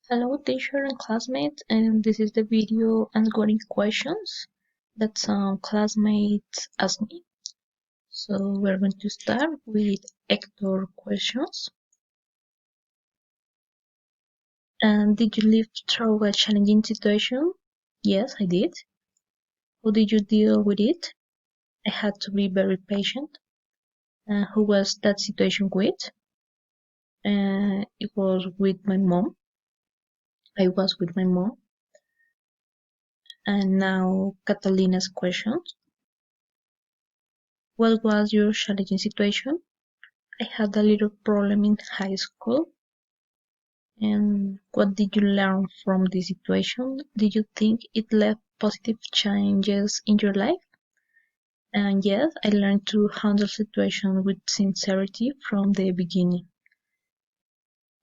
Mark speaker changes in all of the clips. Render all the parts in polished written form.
Speaker 1: Hello teacher and classmates, and this is the video answering questions that some classmates asked me. So we're going to start with Hector questions. And did you live through a challenging situation? Yes, I did. How did you deal with it? I had to be very patient. Who was that situation with? It was with my mom. I was with my mom. And now Catalina's questions. What was your challenging situation? I had a little problem in high school. And what did you learn from this situation? Did you think it left positive changes in your life? And yes, I learned to handle situations with sincerity from the beginning.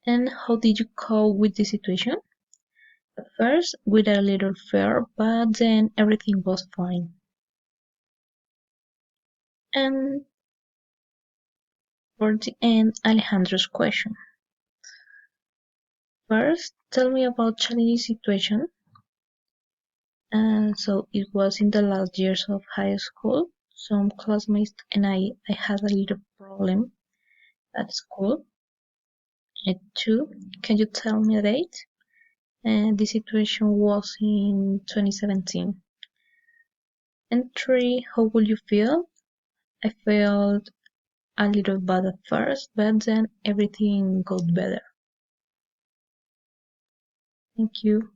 Speaker 1: And how did you cope with the situation? At first, with a little fear, but then everything was fine. And for the end, Alejandro's question. First, tell me about challenging situation. And so it was in the last years of high school. Some classmates and I had a little problem at school. And two, can you tell me a date? And the situation was in 2017. And three, how would you feel? I felt a little bad at first, but then everything got better. Thank you.